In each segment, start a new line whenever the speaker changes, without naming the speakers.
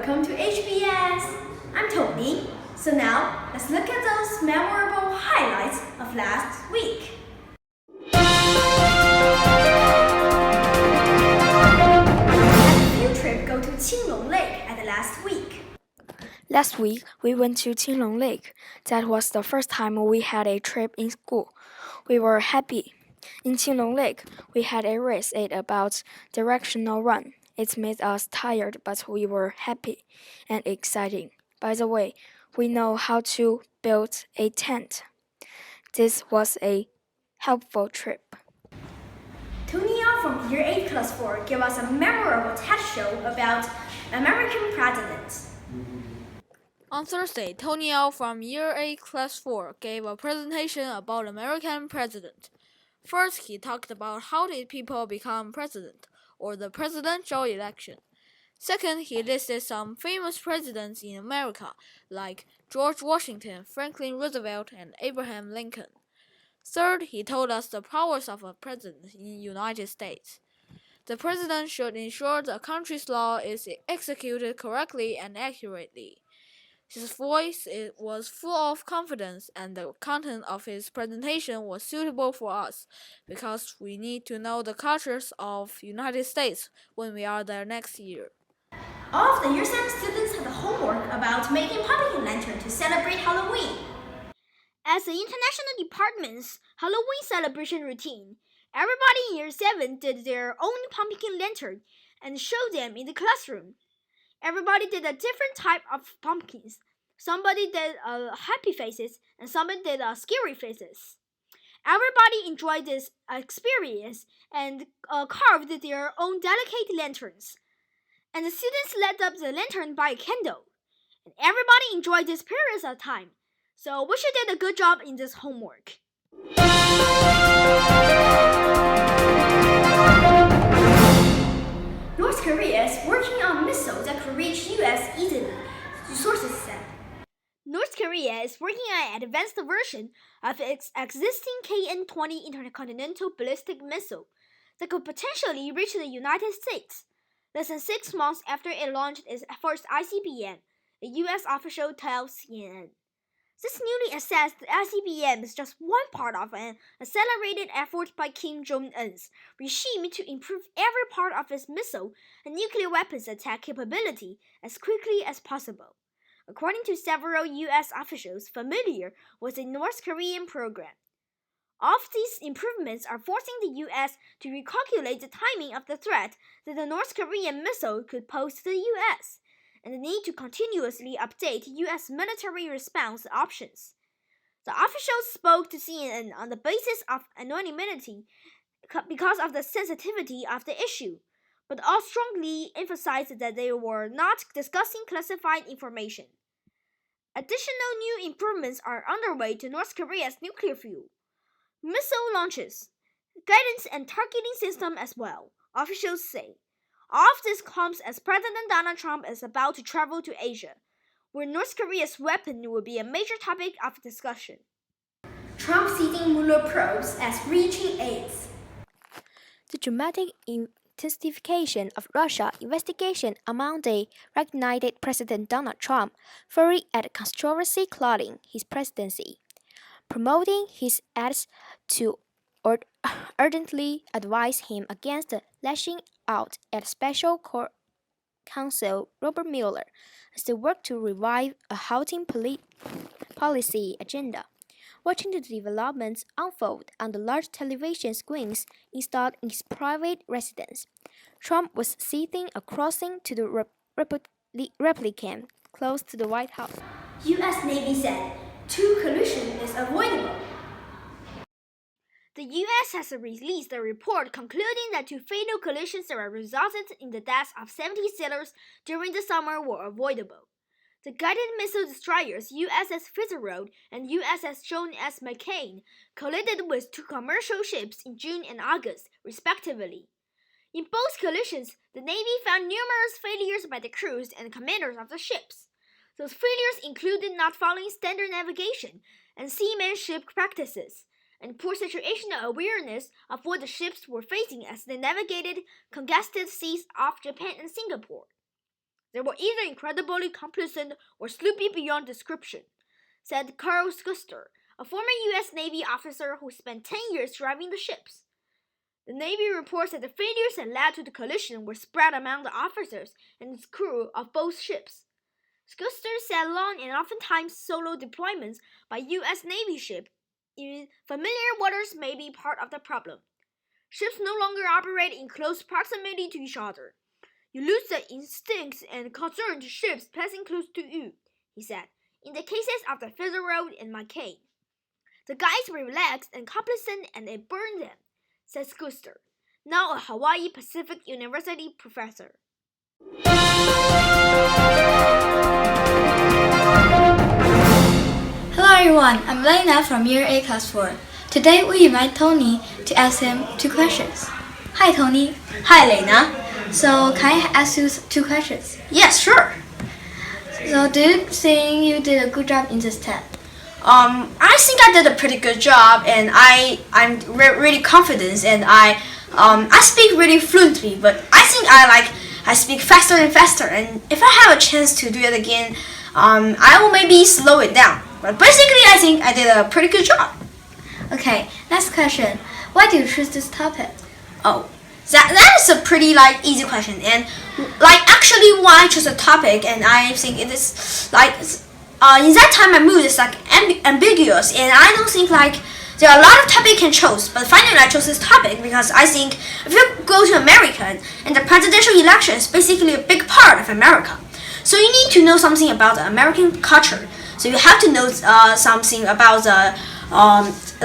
welcome to HBS. I'm Tony. So now, let's look at those memorable highlights of last week. Had a field trip go to Qinglong Lake at last week.
Last week, we went to Qinglong Lake. That was the first time we had a trip in school. We were happy. In Qinglong Lake, we had a race about directional run. It made us tired, but we were happy and exciting. By the way, we know how to build a tent. This was a helpful trip.
Tony from Year 8 Class 4 gave us a memorable TED show about American presidents.
On Thursday, Tony from Year 8 Class 4 gave a presentation about American president. First, he talked about how did people become president, or the presidential election. Second, he listed some famous presidents in America, like George Washington, Franklin Roosevelt, and Abraham Lincoln. Third, he told us the powers of a president in the United States. The president should ensure the country's law is executed correctly and accurately. His voice was full of confidence, and the content of his presentation was suitable for us because we need to know the cultures of the United States when we are there next year.
All of the Year 7 students had homework about making pumpkin lantern to celebrate Halloween.
As the international department's Halloween celebration routine, everybody in Year 7 did their own pumpkin lantern and showed them in the classroom. Everybody did a different type of pumpkins. Somebody did happy faces and somebody did scary faces. Everybody enjoyed this experience and carved their own delicate lanterns. And the students lit up the lantern by a candle. And everybody enjoyed this period of time. So we should did a good job in this homework.
North Korea is working on missiles that could reach US easily, sources said.
North Korea is working on an advanced version of its existing KN-20 intercontinental ballistic missile that could potentially reach the United States. Less than 6 months after it launched its first ICBM, a US official tells CNN. This newly assessed ICBM is just one part of an accelerated effort by Kim Jong-un's regime to improve every part of its missile and nuclear weapons attack capability as quickly as possible, according to several US officials familiar with the North Korean program. All of these improvements are forcing the US to recalculate the timing of the threat that the North Korean missile could pose to the US, and the need to continuously update US military response options. The officials spoke to CNN on the basis of anonymity because of the sensitivity of the issue, but all strongly emphasized that they were not discussing classified information. Additional new improvements are underway to North Korea's nuclear fuel, missile launches, guidance and targeting system as well, officials say. All of this comes as President Donald Trump is about to travel to Asia, where North Korea's weapon will be a major topic of discussion.
Trump seizing Mueller probes as reaching aides.
The dramatic intensification of Russia investigation among the recognized President Donald Trump worried at controversy clouding his presidency, promoting his ads to ardently advise him against lashing out at Special Court Counsel Robert Mueller as they work to revive a housing policy agenda. Watching the developments unfold on the large television screens installed in his private residence, Trump was sitting across to the replicant close to the White House.
US Navy said 2 collision is avoidable.
The US has released a report concluding that 2 fatal collisions that resulted in the deaths of 70 sailors during the summer were avoidable. The guided missile destroyers USS Fitzgerald and USS John S. McCain collided with 2 commercial ships in June and August, respectively. In both collisions, the Navy found numerous failures by the crews and commanders of the ships. Those failures included not following standard navigation and seamanship practices, and poor situational awareness of what the ships were facing as they navigated congested seas off Japan and Singapore. They were either incredibly complacent or sleepy beyond description, said Carl Schuster, a former U.S. Navy officer who spent 10 years driving the ships. The Navy reports that the failures that led to the collision were spread among the officers and its crew of both ships. Schuster said long and oftentimes solo deployments by U.S. Navy ships in familiar waters may be part of the problem. Ships no longer operate in close proximity to each other. You lose the instincts and concern to ships passing close to you, he said, in the cases of the Fitzgerald and McCain. The guys were relaxed and complacent and it burned them, said Schuster, now a Hawaii Pacific University professor.
Hello everyone, I'm Lena from Year A Class 4. Today we invite Tony to ask him 2 questions. Hi Tony.
Hi, Lena.
So can I ask you 2 questions?
Yes, sure.
So do you think you did a good job in this test?
I think I did a pretty good job, and I'm really confident, and I speak really fluently. But I think I speak faster and faster. And if I have a chance to do it again, I will maybe slow it down. But basically, I think I did a pretty good job.
Okay, next question. Why do you choose this topic?
Oh, that is a pretty easy question, and actually why I chose a topic, and I think it is in that time my mood is ambiguous, and I don't think there are a lot of topics you can choose, but finally I chose this topic because I think if you go to America and the presidential election is basically a big part of America, so you need to know something about the American culture. So you have to know something about the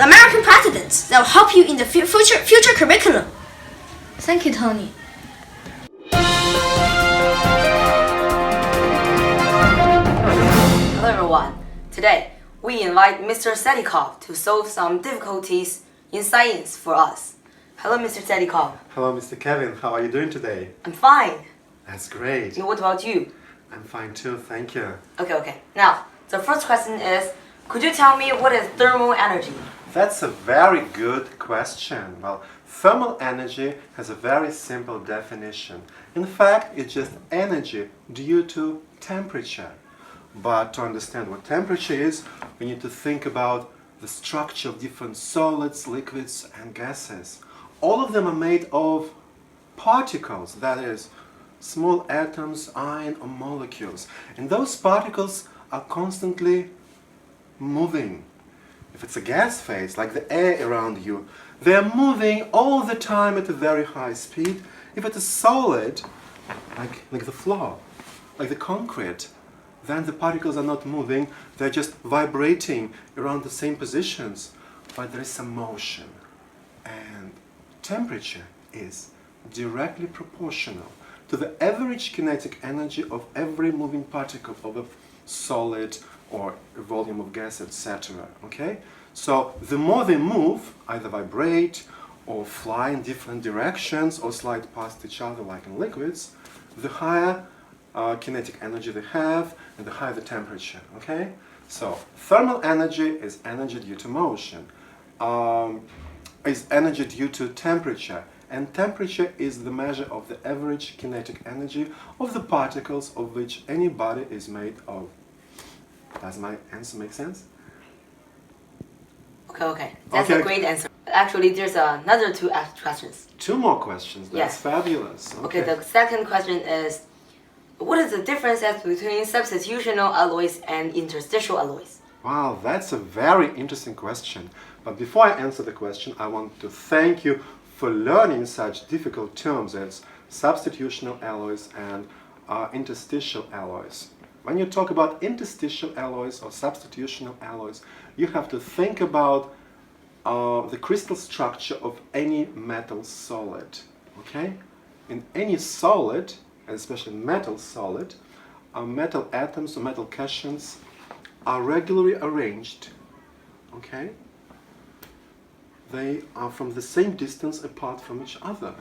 American presidents that will help you in the future curriculum.
Thank you, Tony.
Hello everyone. Today, we invite Mr. Sedikov to solve some difficulties in science for us. Hello, Mr. Sedikov.
Hello, Mr. Kevin. How are you doing today?
I'm fine.
That's great.
And what about you?
I'm fine too, thank you.
Okay. Now, the first question is, could you tell me what is thermal energy?
That's a very good question. Well, thermal energy has a very simple definition. In fact, it's just energy due to temperature. But to understand what temperature is, we need to think about the structure of different solids, liquids, and gases. All of them are made of particles, that is, small atoms, ion, or molecules. And those particles are constantly moving. If it's a gas phase, like the air around you, they're moving all the time at a very high speed. If it's a solid, like the floor, like the concrete, then the particles are not moving, they're just vibrating around the same positions, but there is some motion. And temperature is directly proportional to the average kinetic energy of every moving particle of a solid or a volume of gas, etc. Okay? So the more they move, either vibrate or fly in different directions or slide past each other like in liquids, the higher kinetic energy they have and the higher the temperature. Okay? So thermal energy is energy due to motion, is energy due to temperature. And temperature is the measure of the average kinetic energy of the particles of which any body is made of. Does my answer make sense?
Okay. That's a great answer. Actually, there's another 2 questions.
2 more questions. That's
Yes.
fabulous.
Okay, the second question is, what is the differences between substitutional alloys and interstitial alloys?
Wow, that's a very interesting question. But before I answer the question, I want to thank you for learning such difficult terms as substitutional alloys and interstitial alloys. When you talk about interstitial alloys or substitutional alloys, you have to think about the crystal structure of any metal solid. Okay? In any solid, and especially metal solid, metal atoms or metal cations are regularly arranged. Okay? They are from the same distance apart from each other.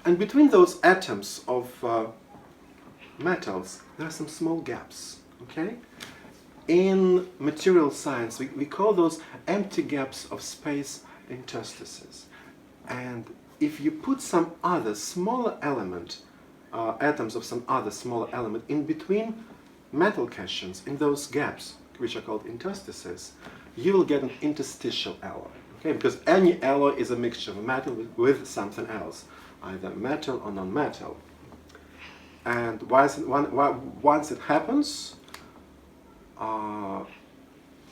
And between those atoms of metals, there are some small gaps. Okay? In material science, we call those empty gaps of space interstices. And if you put some other smaller element atoms of some other smaller element in between metal cations, in those gaps, which are called interstices, you will get an interstitial alloy. Okay? Because any alloy is a mixture of metal with something else, either metal or non-metal. And once it happens,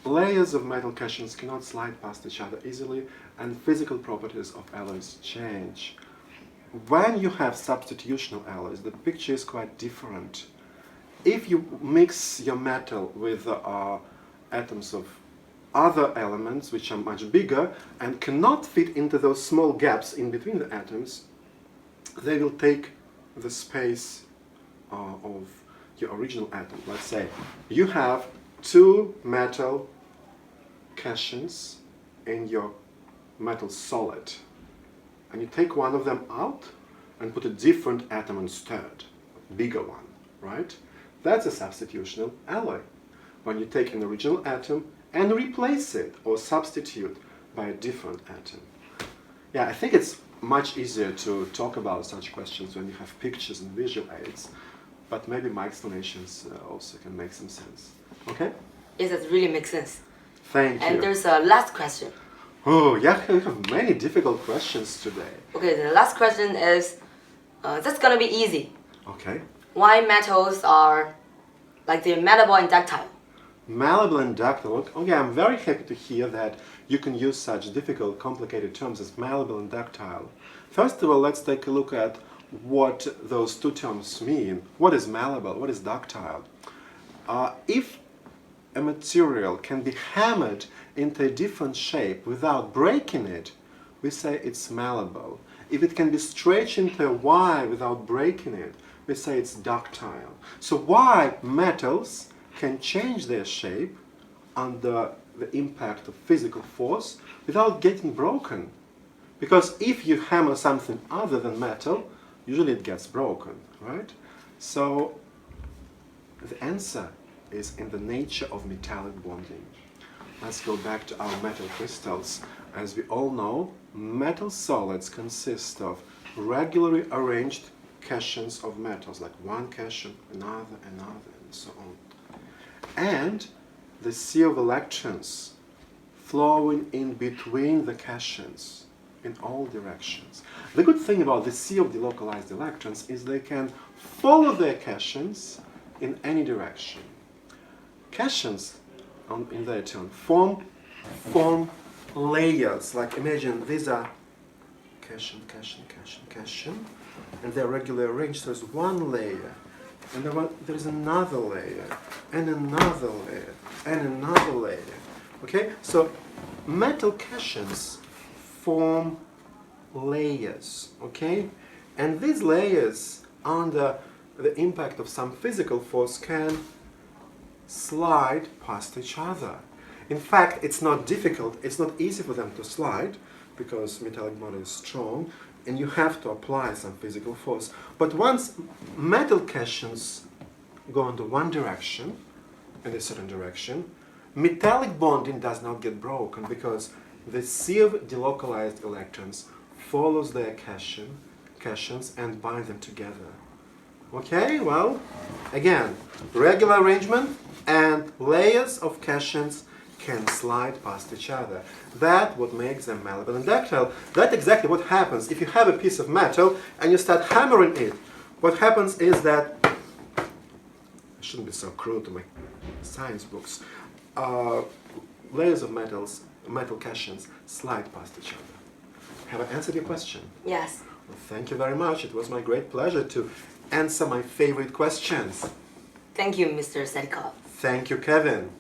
layers of metal cations cannot slide past each other easily, and physical properties of alloys change. When you have substitutional alloys, the picture is quite different. If you mix your metal with atoms of other elements which are much bigger and cannot fit into those small gaps in between the atoms, they will take the space of your original atom. Let's say you have two metal cations in your metal solid, and you take one of them out and put a different atom instead, a bigger one, right? That's a substitutional alloy. When you take an original atom and replace it or substitute by a different atom. Yeah, I think it's much easier to talk about such questions when you have pictures and visual aids, but maybe my explanations also can make some sense. Okay?
Yes, that really makes sense.
Thank you.
And there's a last question.
Oh, yeah, we have many difficult questions today.
Okay, the last question is, that's gonna be easy.
Okay.
Why metals are like they're malleable and ductile?
Malleable and ductile. Okay, I'm very happy to hear that you can use such difficult, complicated terms as malleable and ductile. First of all, let's take a look at what those two terms mean. What is malleable? What is ductile? If a material can be hammered into a different shape without breaking it, we say it's malleable. If it can be stretched into a Y without breaking it, we say it's ductile. So why metals can change their shape under the impact of physical force without getting broken? Because if you hammer something other than metal, usually it gets broken, right? So the answer is in the nature of metallic bonding. Let's go back to our metal crystals. As we all know, metal solids consist of regularly arranged cations of metals, like one cation, another, and so on. And the sea of electrons flowing in between the cations in all directions. The good thing about the sea of delocalized electrons is they can follow their cations in any direction. Cations, in their turn, form layers. Like imagine these are cation, and they're regularly arranged. There's one layer, and there's another layer, and another layer, and another layer. Okay, so metal cations form layers. Okay, and these layers, under the impact of some physical force, can slide past each other. In fact, it's not difficult, it's not easy for them to slide because metallic bond is strong and you have to apply some physical force. But once metal cations go into one direction, in a certain direction, metallic bonding does not get broken because the sea of delocalized electrons follows their cations and bind them together. Okay, well, again, regular arrangement and layers of cations can slide past each other. That's what makes them malleable and ductile. That's exactly what happens if you have a piece of metal and you start hammering it. What happens is that, I shouldn't be so cruel to my science books, layers of metal cations slide past each other. Have I answered your question?
Yes.
Well, thank you very much. It was my great pleasure to answer my favorite questions.
Thank you, Mr. Sedikov.
Thank you, Kevin.